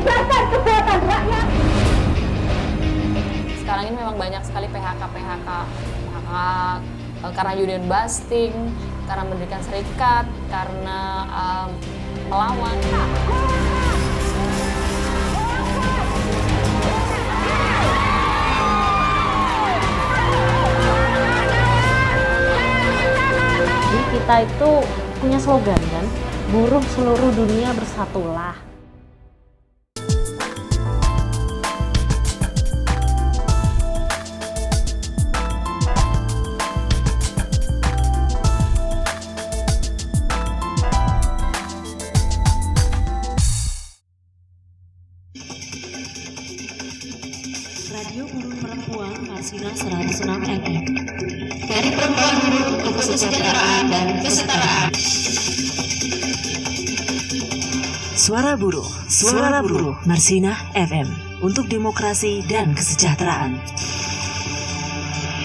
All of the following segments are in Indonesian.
membubarkan kekuatan rakyat. Sekarang ini memang banyak sekali PHK karena union busting, karena mendirikan serikat, karena melawan. Jadi kita itu punya slogan kan, buruh seluruh dunia bersatulah. Radio Buruh Perempuan Marsinah 106 FM. Dari perempuan buruh untuk kesejahteraan dan kesetaraan. Suara buruh Marsinah FM untuk demokrasi dan kesejahteraan.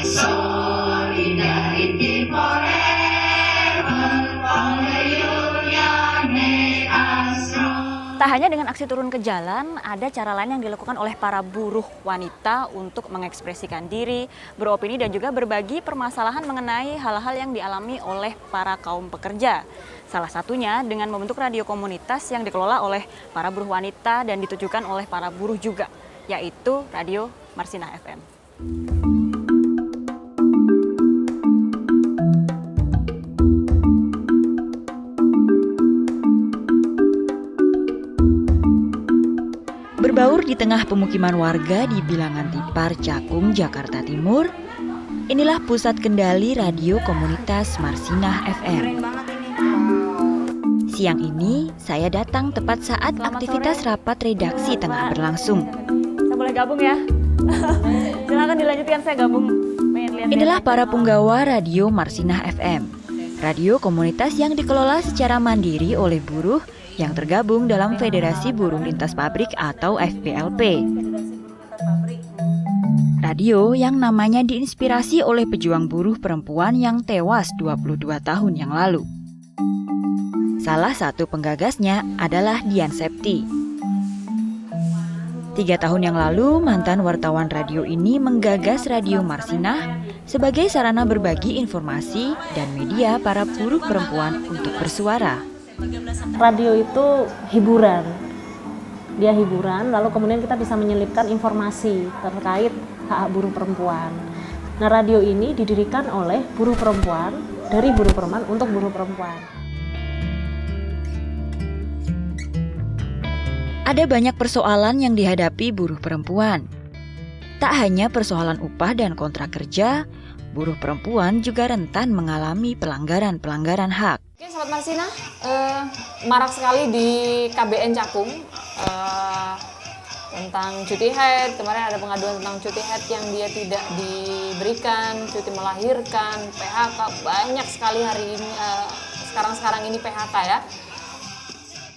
Solidarity forever, all the union make us strong. Tak hanya dengan aksi turun ke jalan, ada cara lain yang dilakukan oleh para buruh wanita untuk mengekspresikan diri, beropini dan juga berbagi permasalahan mengenai hal-hal yang dialami oleh para kaum pekerja. Salah satunya dengan membentuk radio komunitas yang dikelola oleh para buruh wanita dan ditujukan oleh para buruh juga, yaitu Radio Marsinah FM. Berbaur di tengah pemukiman warga di bilangan Tipar, Cakung, Jakarta Timur, inilah pusat kendali radio komunitas Marsinah FM. Siang ini, saya datang tepat saat aktivitas rapat redaksi tengah berlangsung. Saya boleh gabung ya? Silakan dilanjutkan, saya gabung. Inilah para punggawa radio Marsinah FM, radio komunitas yang dikelola secara mandiri oleh buruh yang tergabung dalam Federasi Buruh Lintas Pabrik atau FBLP. Radio yang namanya diinspirasi oleh pejuang buruh perempuan yang tewas 22 tahun yang lalu. Salah satu penggagasnya adalah Dian Septi. 3 tahun yang lalu, mantan wartawan radio ini menggagas Radio Marsinah sebagai sarana berbagi informasi dan media para buruh perempuan untuk bersuara. Radio itu hiburan, dia hiburan, lalu kemudian kita bisa menyelipkan informasi terkait hak buruh perempuan. Nah, radio ini didirikan oleh buruh perempuan, dari buruh perempuan untuk buruh perempuan. Ada banyak persoalan yang dihadapi buruh perempuan. Tak hanya persoalan upah dan kontrak kerja, buruh perempuan juga rentan mengalami pelanggaran hak. Oke, Sobat Marsinah, marak sekali di KBN Cakung tentang cuti haid. Kemarin ada pengaduan tentang cuti haid yang dia tidak diberikan, cuti melahirkan, PHK, banyak sekali hari ini, sekarang ini PHK ya.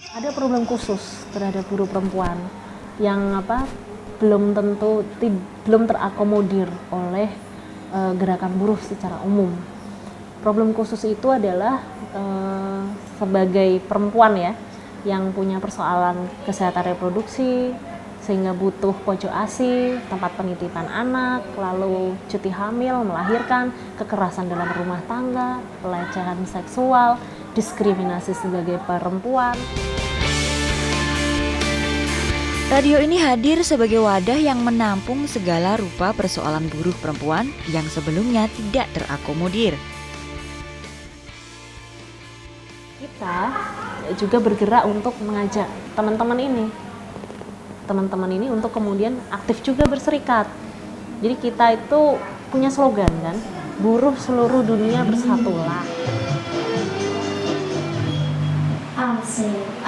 Ada problem khusus terhadap buruh perempuan yang belum terakomodir oleh gerakan buruh secara umum. Problem khusus itu adalah sebagai perempuan ya, yang punya persoalan kesehatan reproduksi, sehingga butuh pojok ASI, tempat penitipan anak, lalu cuti hamil, melahirkan, kekerasan dalam rumah tangga, pelecehan seksual, diskriminasi sebagai perempuan. Radio ini hadir sebagai wadah yang menampung segala rupa persoalan buruh perempuan yang sebelumnya tidak terakomodir. Kita juga bergerak untuk mengajak teman-teman ini untuk kemudian aktif juga berserikat. Jadi kita itu punya slogan kan, buruh seluruh dunia bersatulah.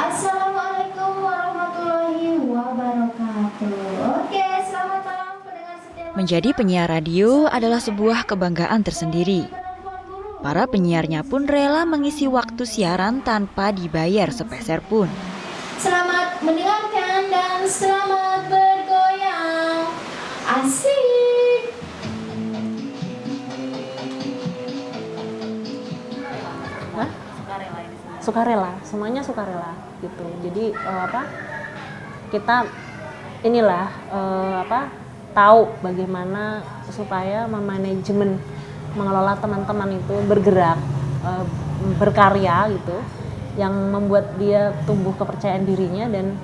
Assalamualaikum warahmatullahi wabarakatuh. Oke, selamat malam pendengar setia. Menjadi penyiar radio adalah sebuah kebanggaan tersendiri. Para penyiarnya pun rela mengisi waktu siaran tanpa dibayar sepeser pun. Selamat mendengarkan dan selamat bergoyang. Asik. Sukarela, semuanya sukarela gitu. Jadi kita inilah tahu bagaimana supaya memanajemen mengelola teman-teman itu bergerak, berkarya gitu, yang membuat dia tumbuh kepercayaan dirinya dan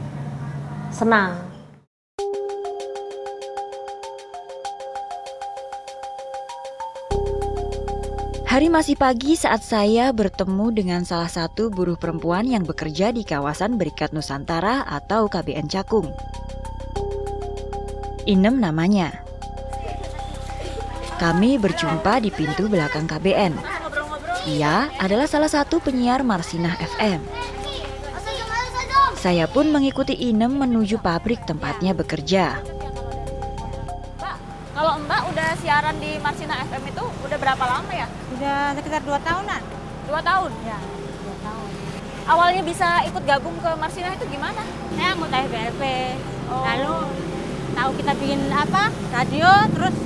senang. Hari masih pagi saat saya bertemu dengan salah satu buruh perempuan yang bekerja di kawasan Berikat Nusantara atau KBN Cakung. Inem namanya. Kami berjumpa di pintu belakang KBN. Ia adalah salah satu penyiar Marsinah FM. Saya pun mengikuti Inem menuju pabrik tempatnya bekerja. Kalau Mbak udah siaran di Marsinah FM itu udah berapa lama ya? Udah sekitar 2 tahunan. 2 tahun? Ya, 2 tahun. Awalnya bisa ikut gabung ke Marsinah itu gimana? Saya anggota FBLP. Oh. Lalu tahu kita bikin radio, terus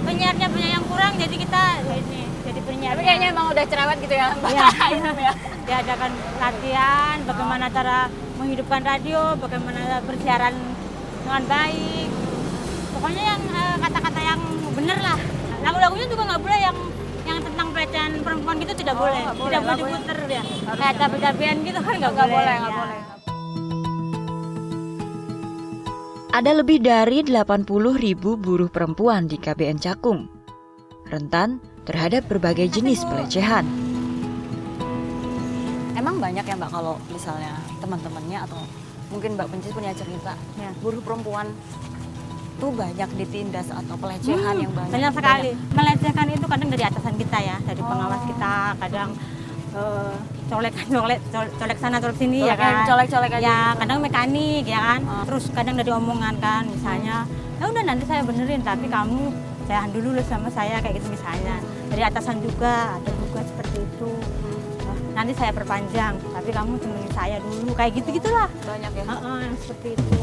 penyiarnya punya yang kurang, jadi kita ini jadi penyiar. Tapi kayaknya emang udah cerewet gitu ya Mbak. Iya. Inem ya. Diadakan latihan, bagaimana cara menghidupkan radio, bagaimana bersiaran dengan baik. Pokoknya yang kata-kata yang bener lah. Lagu-lagunya juga nggak boleh yang tentang pelecehan perempuan gitu, tidak boleh. Tidak boleh diputer ya. Kayak tapi-tapian gitu kan nggak boleh. Nggak Ya. boleh. Ada lebih dari 80.000 buruh perempuan di KBN Cakung, rentan terhadap berbagai jenis pelecehan. Emang banyak ya Mbak kalau misalnya teman-temannya atau mungkin Mbak Pencis punya cerita Ya. buruh perempuan tuh banyak ditindas atau pelecehan yang banyak. Banyak sekali. Melecehkan itu kadang dari atasan kita ya, dari pengawas kita, kadang colek sana colek sini ya kan. Colek-colek aja. Ya, gitu. kadang mekanik ya kan. Terus kadang dari omongan kan, misalnya, ya udah nanti saya benerin tapi kamu jalan dulu sama saya kayak gitu misalnya. Dari atasan juga ada juga seperti itu. Nanti saya perpanjang, tapi kamu temenin saya dulu kayak gitu-gitulah. Banyak ya. Yang seperti itu.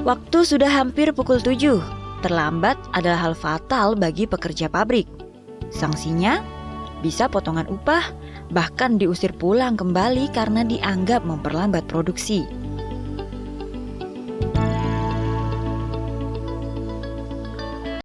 Waktu sudah hampir pukul 7. Terlambat adalah hal fatal bagi pekerja pabrik. Sanksinya bisa potongan upah, bahkan diusir pulang kembali karena dianggap memperlambat produksi.